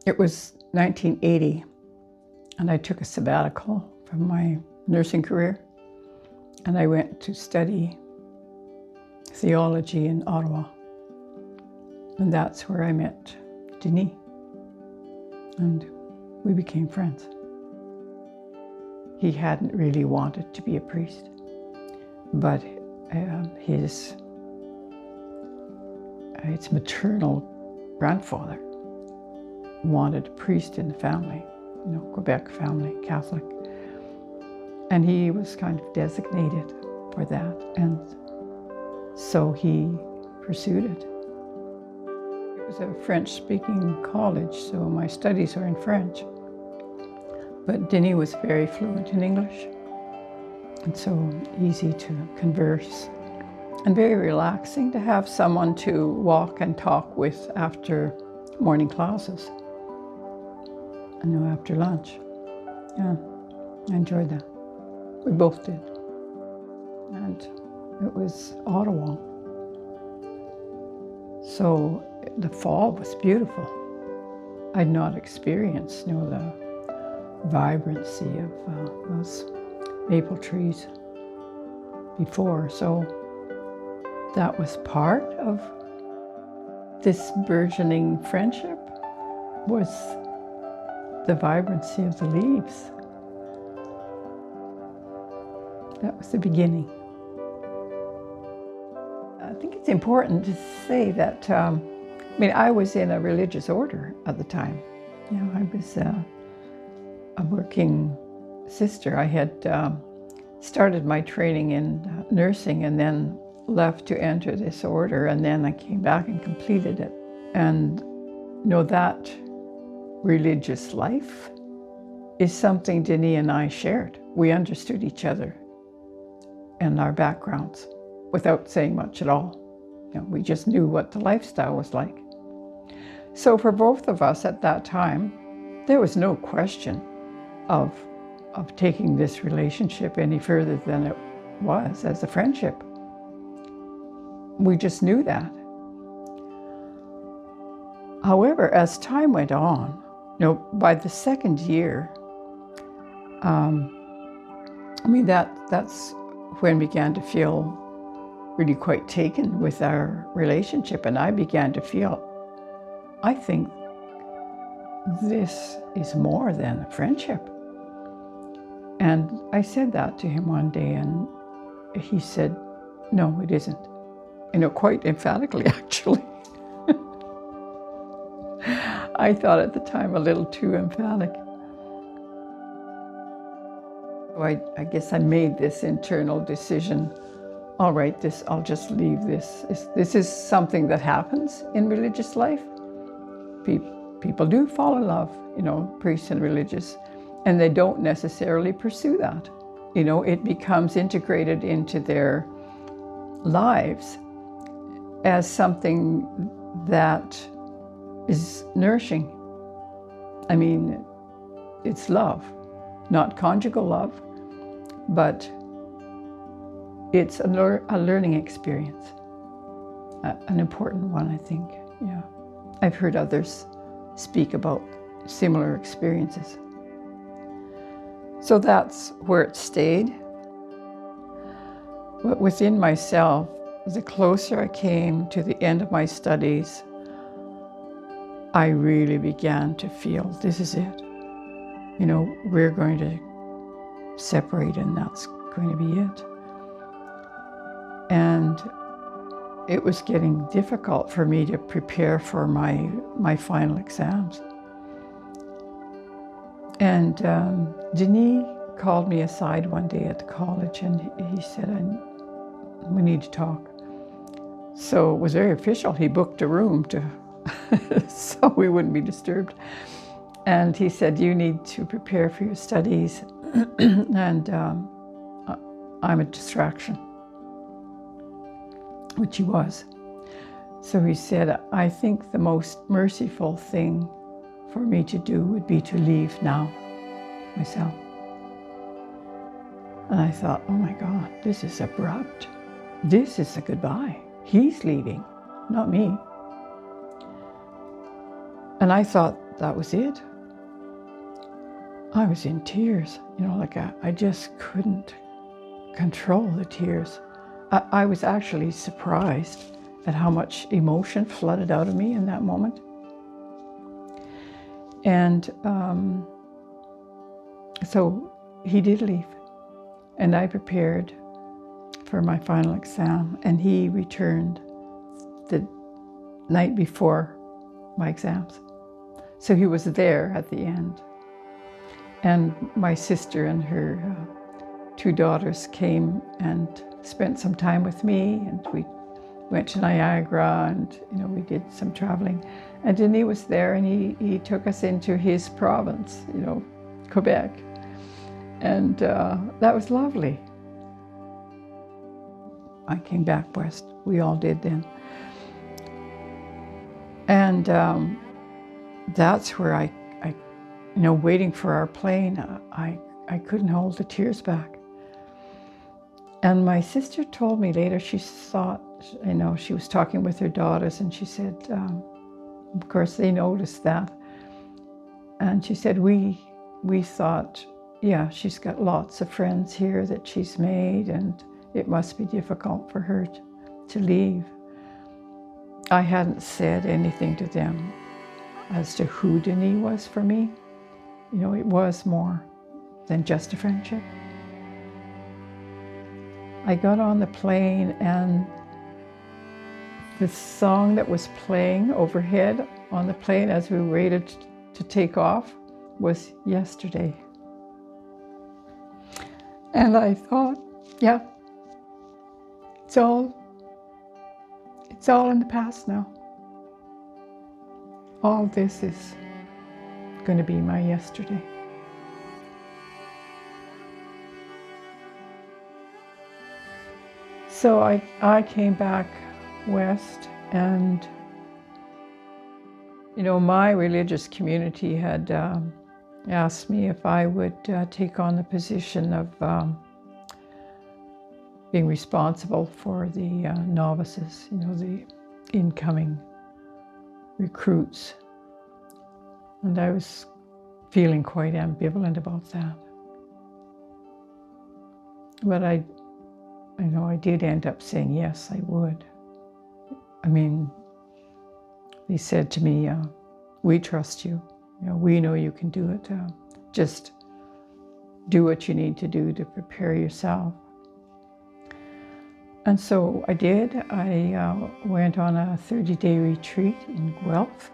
It was 1980, and I took a sabbatical from my nursing career, and I went to study theology in Ottawa. And that's where I met Denis, and we became friends. He hadn't really wanted to be a priest, but his maternal grandfather wanted a priest in the family, Quebec family, Catholic. And he was kind of designated for that, and so he pursued it. It was a French-speaking college, so my studies were in French. But Denis was very fluent in English, and so easy to converse, and very relaxing to have someone to walk and talk with after morning classes, and after lunch. Yeah, I enjoyed that. We both did. And it was Ottawa. So the fall was beautiful. I'd not experienced, the vibrancy of those maple trees before. So that was part of this burgeoning friendship, was the vibrancy of the leaves. That was the beginning. I think it's important to say that, I was in a religious order at the time. I was a working sister. I had started my training in nursing and then left to enter this order, and then I came back and completed it. And that religious life is something Denis and I shared. We understood each other and our backgrounds without saying much at all. We just knew what the lifestyle was like. So for both of us at that time, there was no question of taking this relationship any further than it was as a friendship. We just knew that. However, as time went on, by the second year, that's when I began to feel really quite taken with our relationship, and I began to feel, I think this is more than a friendship. And I said that to him one day, and he said, no, it isn't. Quite emphatically, actually. I thought at the time a little too emphatic. I guess I made this internal decision. All right, I'll just leave this. This is something that happens in religious life. People do fall in love, priests and religious, and they don't necessarily pursue that. It becomes integrated into their lives as something that is nourishing. It's love, not conjugal love, but it's a learning experience, an important one, I think. Yeah, I've heard others speak about similar experiences. So that's where it stayed. But within myself, the closer I came to the end of my studies, I really began to feel this is it. We're going to separate, and that's going to be it. And it was getting difficult for me to prepare for my final exams. And Denis called me aside one day at the college, and he said, we need to talk. So it was very official. He booked a room so we wouldn't be disturbed. And he said, you need to prepare for your studies, and I'm a distraction, which he was. So he said, I think the most merciful thing for me to do would be to leave now, myself. And I thought, oh my God, this is abrupt. This is a goodbye. He's leaving, not me. And I thought that was it. I was in tears, like I just couldn't control the tears. I was actually surprised at how much emotion flooded out of me in that moment. And so he did leave, and I prepared for my final exam, and he returned the night before my exams. So he was there at the end. And my sister and her 2 daughters came and spent some time with me, and we went to Niagara, and we did some traveling. And Denis was there, and he took us into his province, Quebec. And that was lovely. I came back west. We all did then. And that's where I waiting for our plane, I couldn't hold the tears back. And my sister told me later, she thought, she was talking with her daughters, and she said, of course they noticed that. And she said, we thought, yeah, she's got lots of friends here that she's made, and it must be difficult for her to leave. I hadn't said anything to them as to who Denis was for me. It was more than just a friendship. I got on the plane, and the song that was playing overhead on the plane as we waited to take off was Yesterday. And I thought, yeah, it's all in the past now. All this is going to be my yesterday. So I came back west, and my religious community had asked me if I would take on the position of being responsible for the novices, the incoming recruits. And I was feeling quite ambivalent about that. But I did end up saying yes, I would. They said to me, we trust you. We know you can do it. Just do what you need to do to prepare yourself. And so I did. I went on a 30-day retreat in Guelph.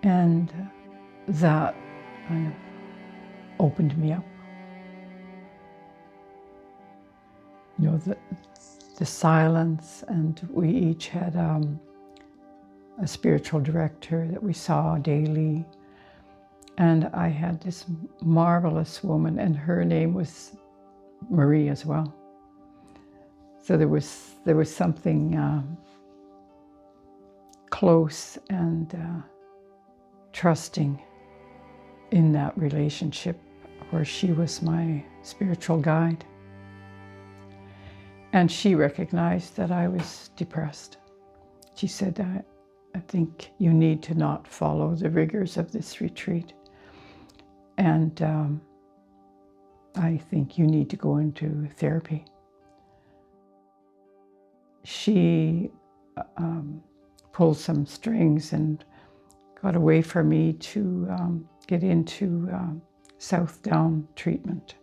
And that kind of opened me up. The silence, and we each had a spiritual director that we saw daily. And I had this marvelous woman, and her name was Marie as well. So there was something close and trusting in that relationship, where she was my spiritual guide. And she recognized that I was depressed. She said, I think you need to not follow the rigors of this retreat. And I think you need to go into therapy. She pulled some strings and got a way for me to get into South Down Treatment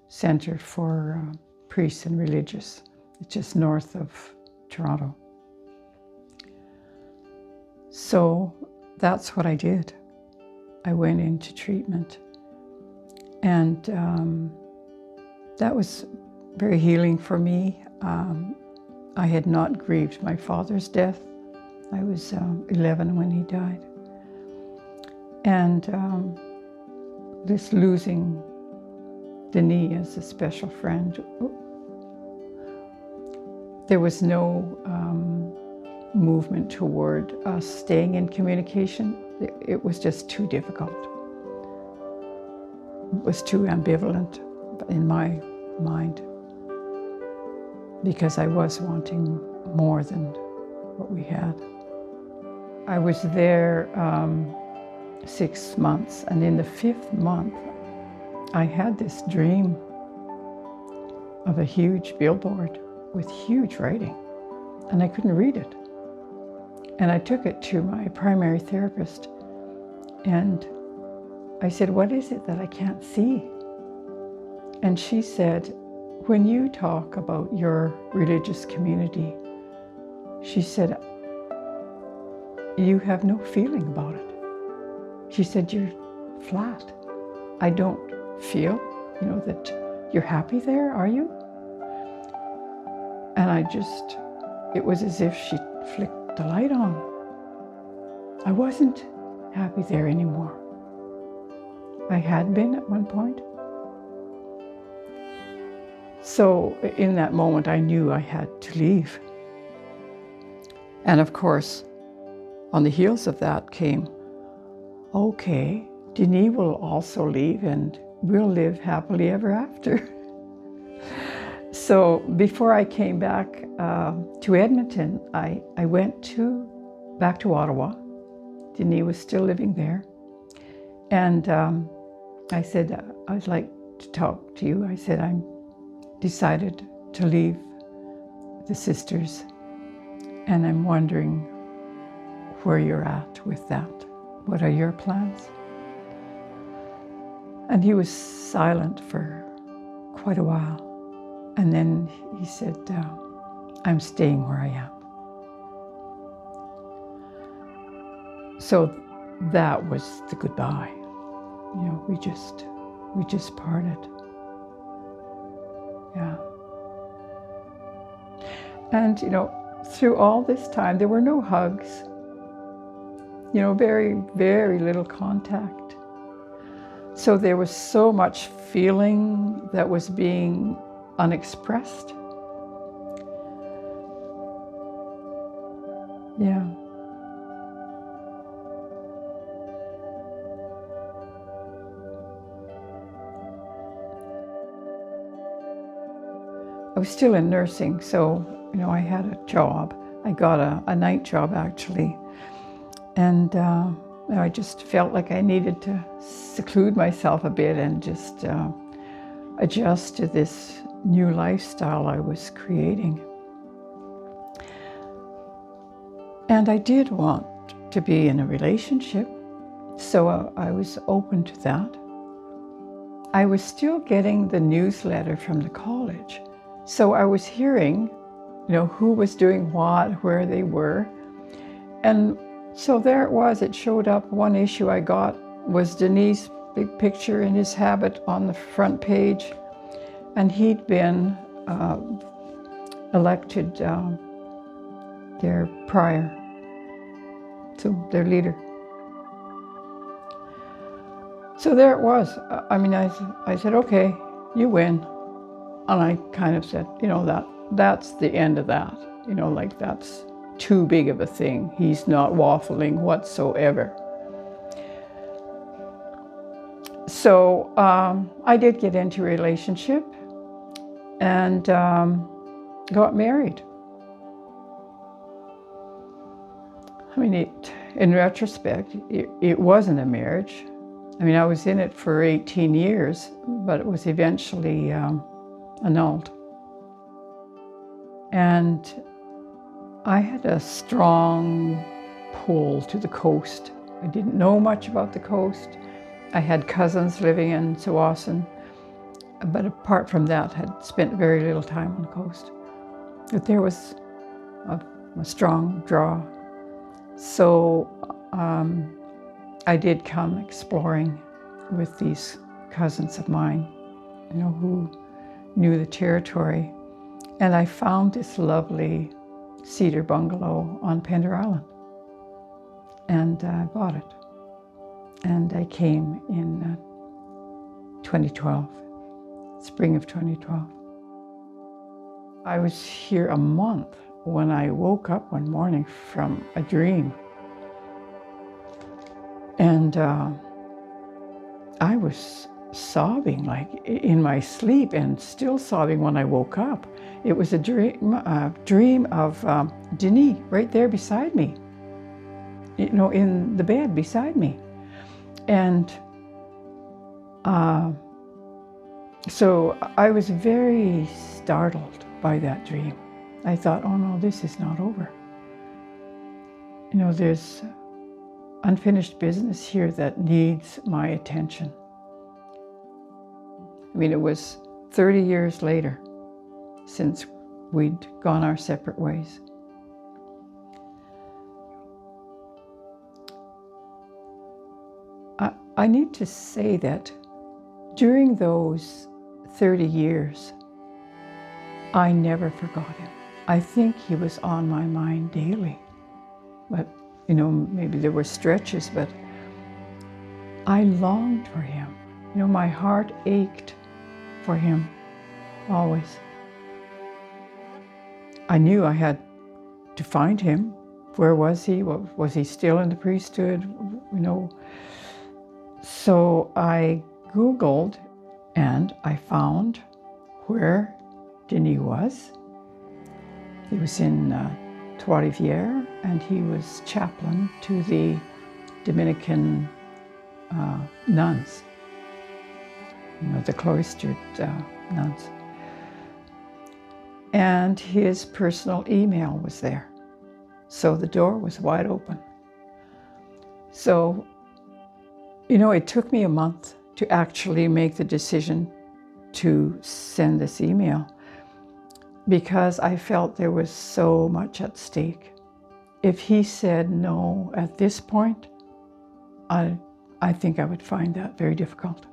Center for priests and religious. It's just north of Toronto. So that's what I did. I went into treatment, and that was very healing for me. I had not grieved my father's death. I was 11 when he died. And this losing Denis as a special friend, there was no movement toward us staying in communication. It was just too difficult. It was too ambivalent in my mind, because I was wanting more than what we had. I was there 6 months, and in the 5th month, I had this dream of a huge billboard with huge writing, and I couldn't read it. And I took it to my primary therapist, and I said, "What is it that I can't see?" And she said, "When you talk about your religious community," she said, "you have no feeling about it." She said, "You're flat. I don't feel, that you're happy there, are you?" And it was as if she flicked the light on. I wasn't happy there anymore. I had been at one point. So in that moment, I knew I had to leave. And of course, on the heels of that came, okay, Denis will also leave and we'll live happily ever after. So before I came back to Edmonton, I went back to Ottawa. Denis was still living there. And I said, "I'd like to talk to you." I said, "I'm decided to leave the sisters, and I'm wondering where you're at with that. What are your plans?" And he was silent for quite a while. And then he said, "I'm staying where I am." So that was the goodbye. We just parted. Yeah. And, through all this time, there were no hugs, very, very little contact. So there was so much feeling that was being unexpressed. Yeah. I was still in nursing, so, I had a job. I got a night job, actually. And I just felt like I needed to seclude myself a bit and just adjust to this new lifestyle I was creating. And I did want to be in a relationship, so I was open to that. I was still getting the newsletter from the college. So I was hearing, who was doing what, where they were. And so there it was. It showed up. One issue I got was Denis' big picture in his habit on the front page. And he'd been elected their prior, so their leader. So there it was. I said, "Okay, you win." And I kind of said, that's the end of that. That's too big of a thing. He's not waffling whatsoever. So I did get into a relationship and got married. In retrospect, it wasn't a marriage. I was in it for 18 years, but it was eventually annulled. And I had a strong pull to the coast. I didn't know much about the coast. I had cousins living in Tsawwassen, but apart from that, had spent very little time on the coast. But there was a strong draw. So I did come exploring with these cousins of mine, who knew the territory. And I found this lovely cedar bungalow on Pender Island. And I bought it. And I came in 2012, spring of 2012. I was here a month when I woke up one morning from a dream. And I was sobbing like in my sleep and still sobbing when I woke up. It was a dream of Denis right there beside me. you know, in the bed beside me. And so I was very startled by that dream. I thought, oh no, this is not over. You know, there's unfinished business here that needs my attention. I mean, it was 30 years later since we'd gone our separate ways. I need to say that during those 30 years, I never forgot him. I think he was on my mind daily. But, you know, maybe there were stretches, but I longed for him. You know, my heart ached for him, always. I knew I had to find him. Where was he? Was he still in the priesthood? You know. So I Googled and I found where Denis was. He was in Trois-Rivières, and he was chaplain to the Dominican nuns, you know, the cloistered nuns. And his personal email was there. So the door was wide open. So, you know, it took me a month to actually make the decision to send this email because I felt there was so much at stake. If he said no at this point, I think I would find that very difficult.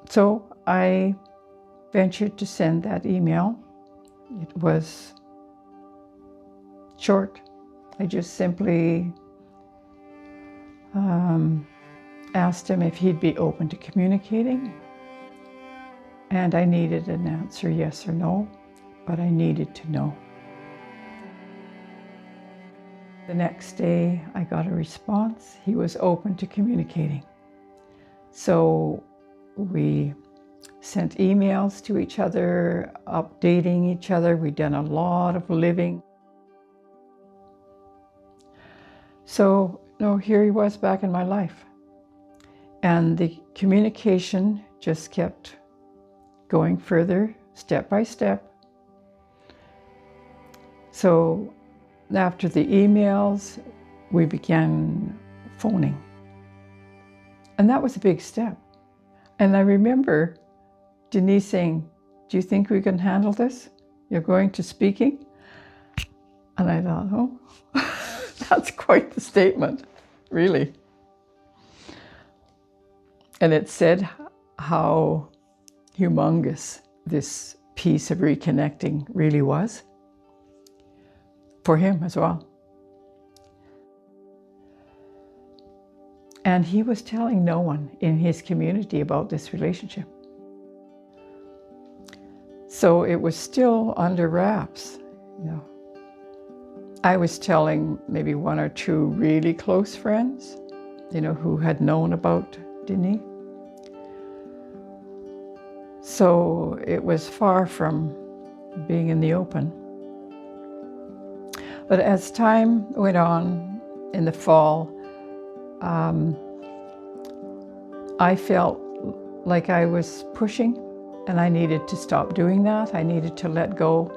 So I ventured to send that email. It was short. I just simply asked him if he'd be open to communicating. And I needed an answer, yes or no, but I needed to know. The next day, I got a response. He was open to communicating. So we sent emails to each other, updating each other. We'd done a lot of living. So, you know, here he was back in my life. And the communication just kept going further, step by step. So after the emails, we began phoning. And that was a big step. And I remember Denis saying, "Do you think we can handle this? You're going to speaking?" And I thought, oh, that's quite the statement, really. And it said how humongous this piece of reconnecting really was for him as well. And he was telling no one in his community about this relationship. So it was still under wraps, you know. I was telling maybe one or two really close friends, you know, who had known about Denis. So it was far from being in the open. But as time went on in the fall, I felt like I was pushing and I needed to stop doing that. I needed to let go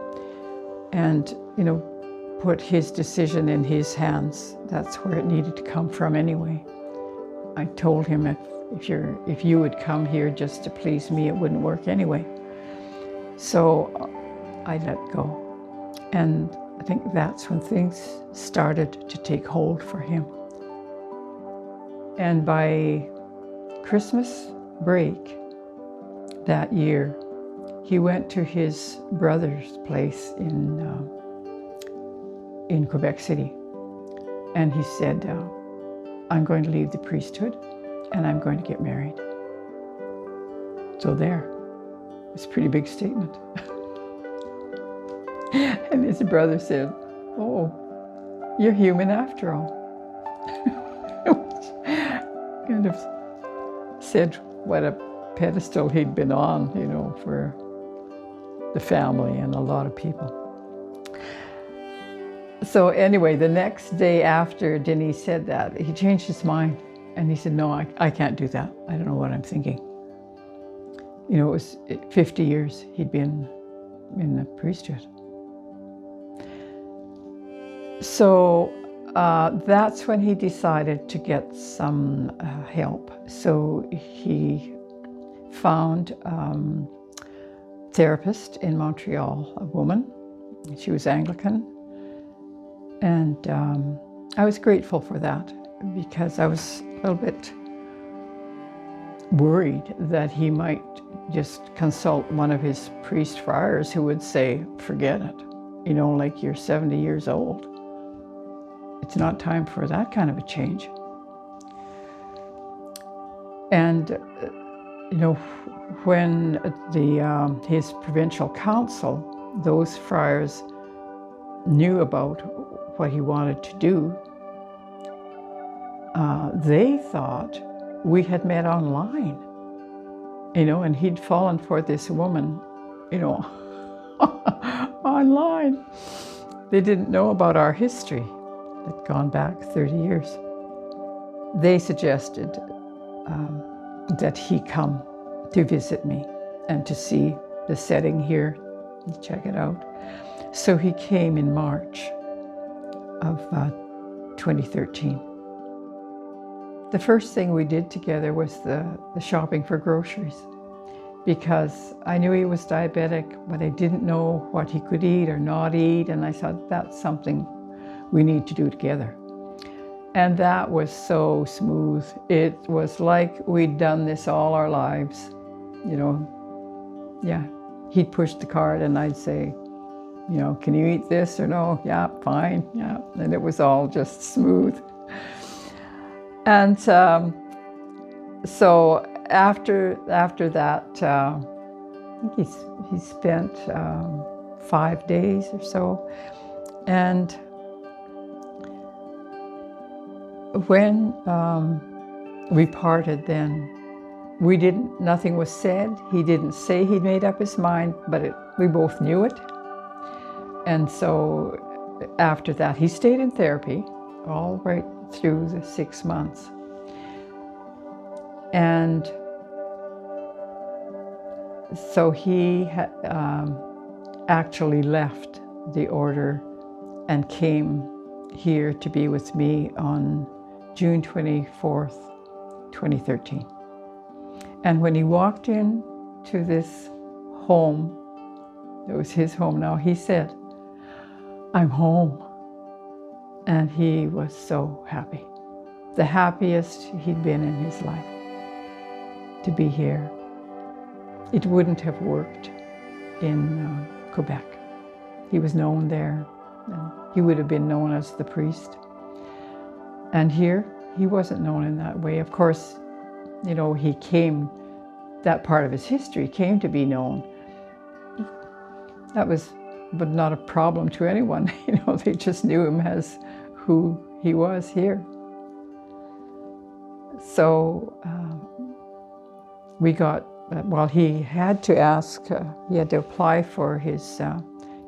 and, you know, put his decision in his hands. That's where it needed to come from anyway. I told him if you would come here just to please me, it wouldn't work anyway. So I let go. And I think that's when things started to take hold for him. And by Christmas break that year, he went to his brother's place in Quebec City. And he said, I'm going to leave the priesthood and I'm going to get married. So there, it's a pretty big statement. And his brother said, oh, you're human after all. Which kind of said what a pedestal he'd been on, you know, for the family and a lot of people. So anyway, the next day after Denis said that, he changed his mind. And he said, no, I can't do that. I don't know what I'm thinking. You know, it was 50 years he'd been in the priesthood. So that's when he decided to get some help. So he found a therapist in Montreal, a woman. She was Anglican. And I was grateful for that because I was a little bit worried that he might just consult one of his priest friars who would say, forget it, you know, like you're 70 years old. It's not time for that kind of a change. And, you know, when his provincial council, those friars knew about what he wanted to do, they thought we had met online, you know, and he'd fallen for this woman, you know, online. They didn't know about our history that had gone back 30 years. They suggested that he come to visit me and to see the setting here, and check it out. So he came in March of 2013. The first thing we did together was the shopping for groceries, because I knew he was diabetic, but I didn't know what he could eat or not eat, and I thought that's something we need to do together. And that was so smooth. It was like we'd done this all our lives, you know. Yeah, he'd push the cart and I'd say, you know, can you eat this or no? Yeah, fine, yeah. And it was all just smooth. And so after that, I think he spent 5 days or so. And when we parted then, nothing was said. He didn't say he'd made up his mind, but we both knew it. And so after that, he stayed in therapy all right through the 6 months. And so he actually left the order and came here to be with me on June 24th, 2013. And when he walked in to this home, it was his home now, he said, I'm home. And he was so happy. The happiest he'd been in his life to be here. It wouldn't have worked in Quebec. He was known there, and he would have been known as the priest. And here, he wasn't known in that way. Of course, you know, that part of his history came to be known. That was, but not a problem to anyone. You know, they just knew him as who he was here. So we got, well, he had to apply for his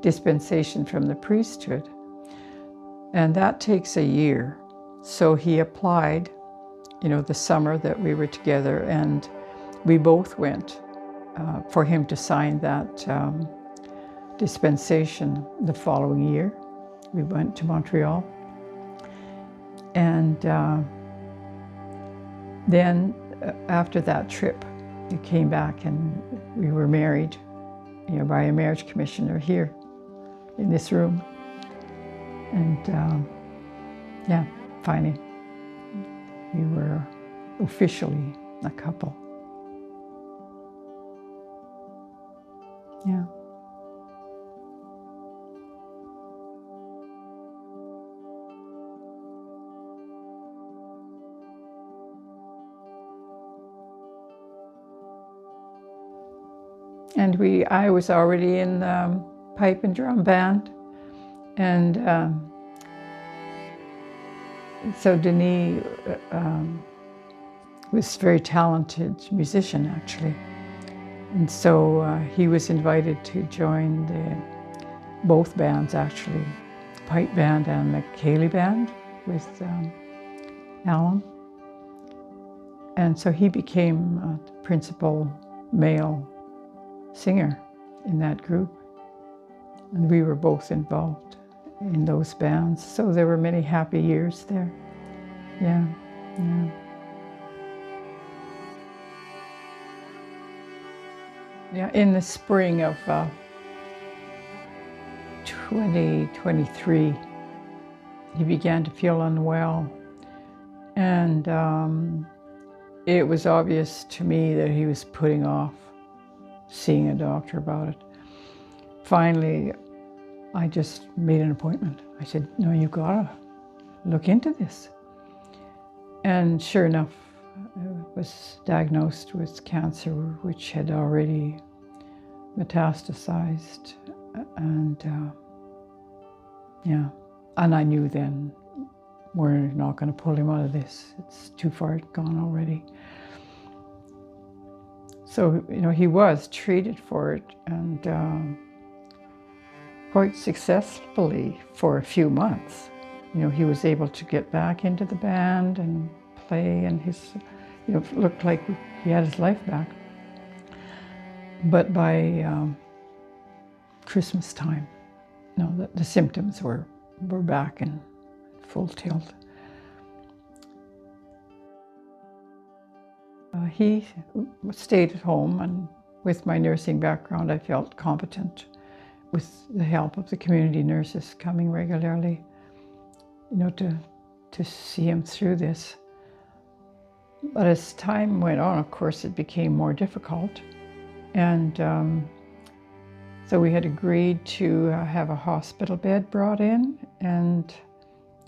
dispensation from the priesthood. And that takes a year. So he applied, you know, the summer that we were together, and we both went for him to sign that dispensation the following year. We went to Montreal. And then after that trip, we came back and we were married, you know, by a marriage commissioner here in this room. And yeah, finally, we were officially a couple. Yeah. And I was already in the pipe and drum band, and so Denis was a very talented musician, actually. And so he was invited to join both bands, actually, pipe band and the Cayley band with Alan. And so he became the principal male singer in that group. And we were both involved in those bands. So there were many happy years there. Yeah, yeah. Yeah, in the spring of 2023, he began to feel unwell. And it was obvious to me that he was putting off seeing a doctor about it. Finally, I just made an appointment. I said, no, you've got to look into this. And sure enough, I was diagnosed with cancer, which had already metastasized. And yeah, and I knew then, we're not going to pull him out of this. It's too far gone already. So, you know, he was treated for it, and quite successfully for a few months. You know, he was able to get back into the band and play, and his, you know, it looked like he had his life back. But by Christmas time, you know, the symptoms were back in full tilt. He stayed at home, and with my nursing background, I felt competent with the help of the community nurses coming regularly, you know, to see him through this. But as time went on, of course, it became more difficult. And so we had agreed to have a hospital bed brought in and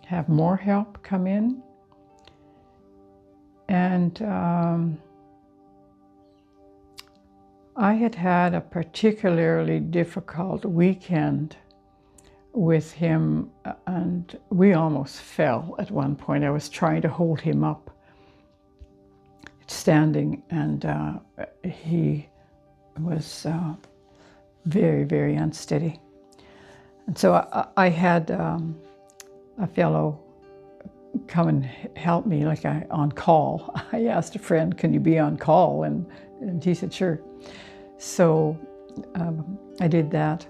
have more help come in. And I had a particularly difficult weekend with him, and we almost fell at one point. I was trying to hold him up, standing, and he was very, very unsteady. And so I had a fellow come and help me, like on call. I asked a friend, can you be on call? And he said, sure. So I did that.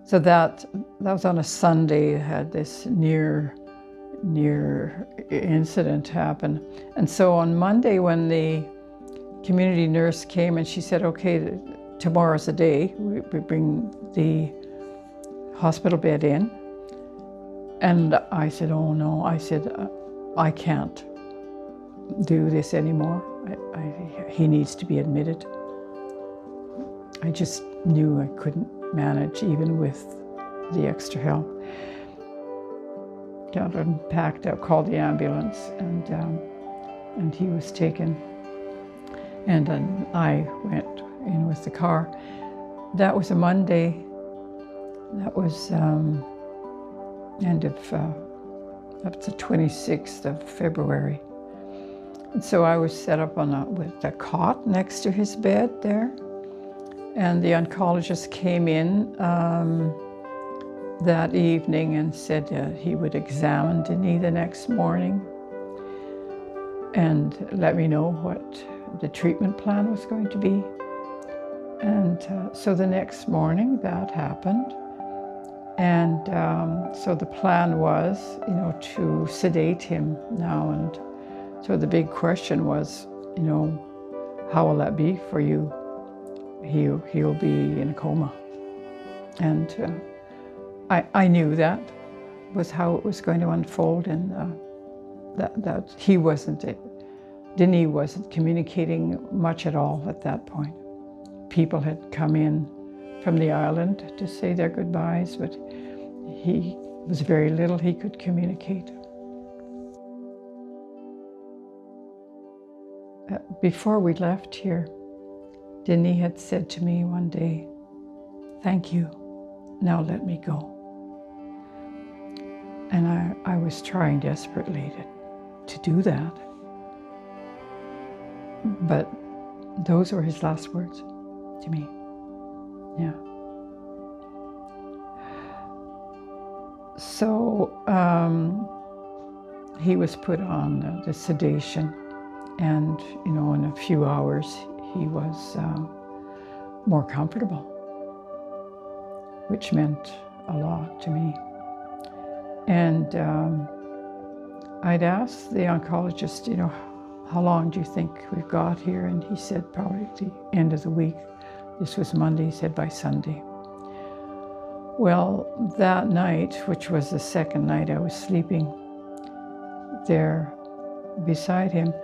So that was on a Sunday. I had this near incident happen. And so on Monday, when the community nurse came and she said, okay, tomorrow's the day, we bring the hospital bed in. And I said, oh no, I said, I can't do this anymore. He needs to be admitted. I just knew I couldn't manage even with the extra help. Got him packed up, called the ambulance, and he was taken. And then I went in with the car. That was a Monday. That was end of, up to 26th of February. And so I was set up with a cot next to his bed there. And the oncologist came in that evening and said he would examine Denis the next morning and let me know what the treatment plan was going to be. And so the next morning that happened. And so the plan was, you know, to sedate him now. And so the big question was, you know, how will that be for you? He'll be in a coma. And I knew that was how it was going to unfold, and that he wasn't, Denis wasn't communicating much at all at that point. People had come in from the island to say their goodbyes, but he was very little he could communicate. Before we left here, Denis had said to me one day, "Thank you, now let me go." And I was trying desperately to do that. But those were his last words to me. Yeah. So he was put on the sedation, and in a few hours he was more comfortable, which meant a lot to me. And I'd asked the oncologist, how long do you think we've got here? And he said probably the end of the week. This was Monday, he said by Sunday. Well, that night, which was the second night I was sleeping there beside him,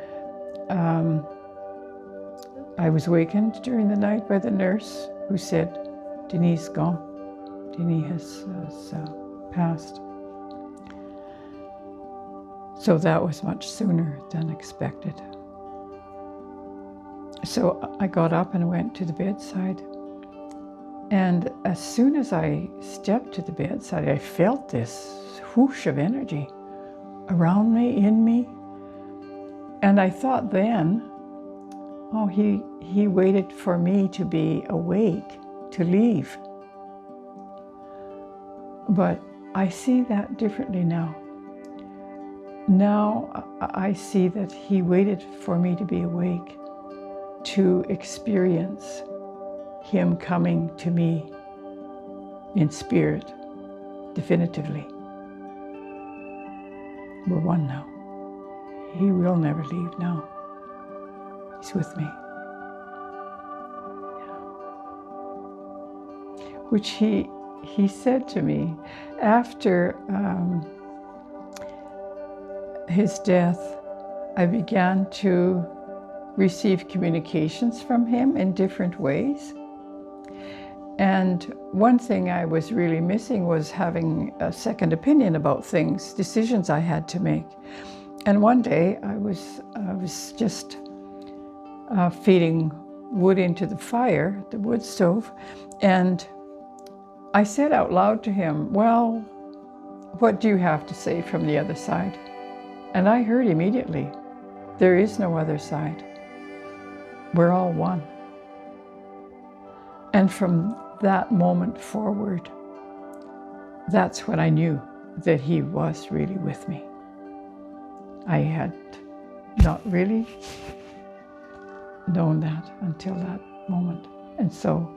I was wakened during the night by the nurse who said, Denis is gone. Denis has passed. So that was much sooner than expected. So I got up and went to the bedside. And as soon as I stepped to the bedside, I felt this whoosh of energy around me, in me. And I thought then, oh, he waited for me to be awake, to leave. But I see that differently now. Now I see that he waited for me to be awake, to experience him coming to me in spirit, definitively. We're one now. He will never leave now. He's with me. Yeah. Which he said to me after his death. I began to receive communications from him in different ways. And one thing I was really missing was having a second opinion about things, decisions I had to make. And one day I was just feeding wood into the fire, the wood stove, and I said out loud to him, well, what do you have to say from the other side? And I heard immediately, there is no other side. We're all one. And from that moment forward, that's when I knew that he was really with me. I had not really known that until that moment. And so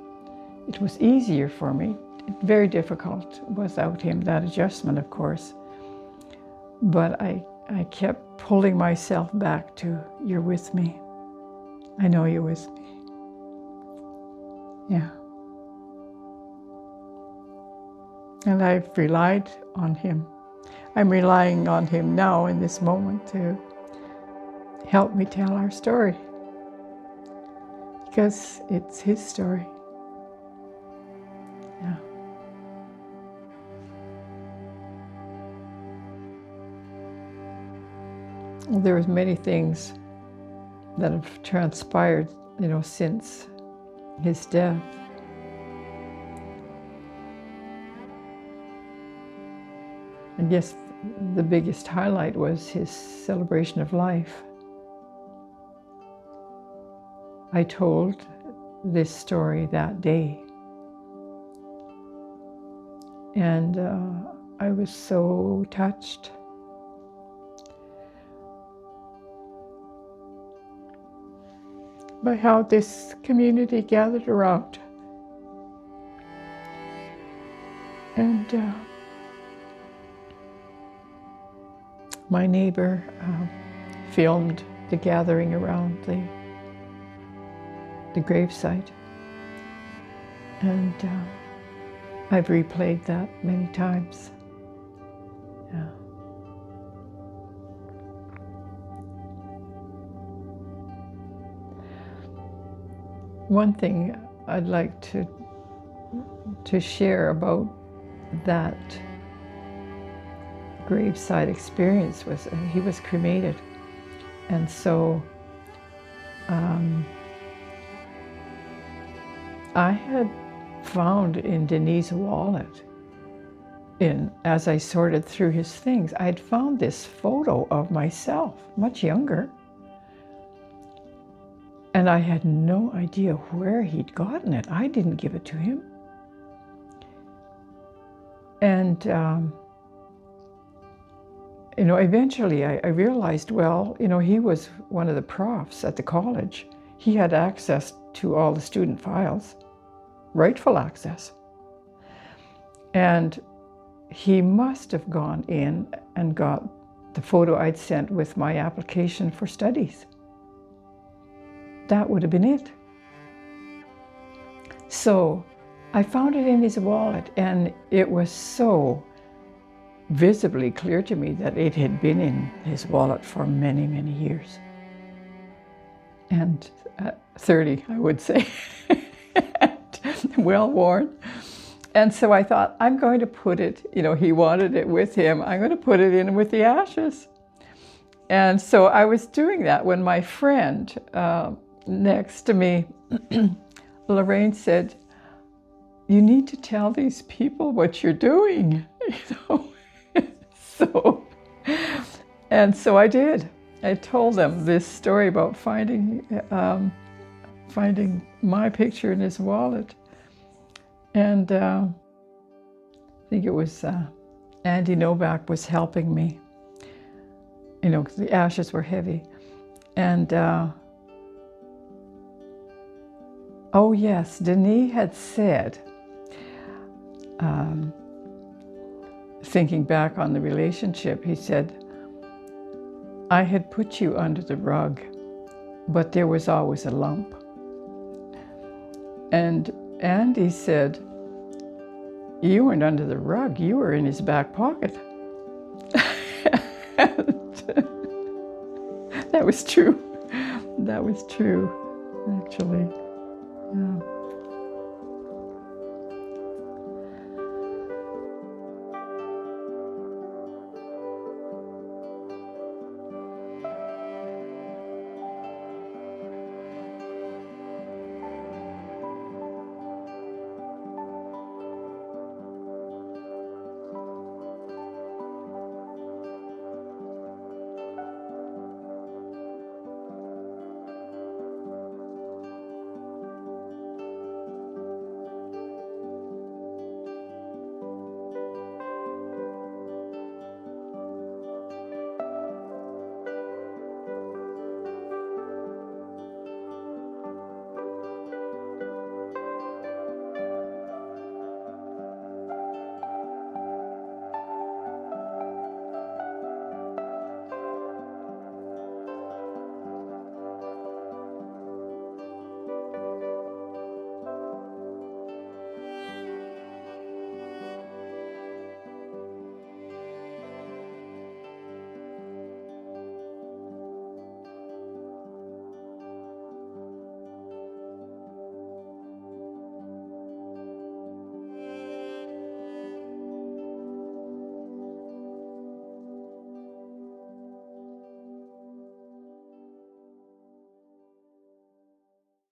it was easier for me, very difficult without him, that adjustment, of course. But I kept pulling myself back to, you're with me. I know you're with me. Yeah. And I've relied on him. I'm relying on him now in this moment to help me tell our story. Because it's his story. Yeah. Well, there was many things that have transpired, since his death. I guess the biggest highlight was his celebration of life. I told this story that day. And I was so touched. By how this community gathered around. And my neighbor filmed the gathering around the gravesite. And I've replayed that many times. Yeah. One thing I'd like to share about that graveside experience was he was cremated, and so I had found in Denis' wallet, as I sorted through his things, I had found this photo of myself, much younger. And I had no idea where he'd gotten it. I didn't give it to him. And eventually I realized, well, he was one of the profs at the college. He had access to all the student files, rightful access. And he must have gone in and got the photo I'd sent with my application for studies. That would have been it. So I found it in his wallet, and it was so visibly clear to me that it had been in his wallet for many, many years. And 30, I would say, well worn. And so I thought, I'm going to put it, he wanted it with him, I'm going to put it in with the ashes. And so I was doing that when my friend next to me, Lorraine, said, you need to tell these people what you're doing, So I did. I told them this story about finding my picture in his wallet. And I think it was Andy Novak was helping me, because the ashes were heavy. And oh yes, Denis had said, thinking back on the relationship, he said, I had put you under the rug, but there was always a lump. And Andy said, you weren't under the rug, you were in his back pocket. That was true. That was true, actually. Yeah.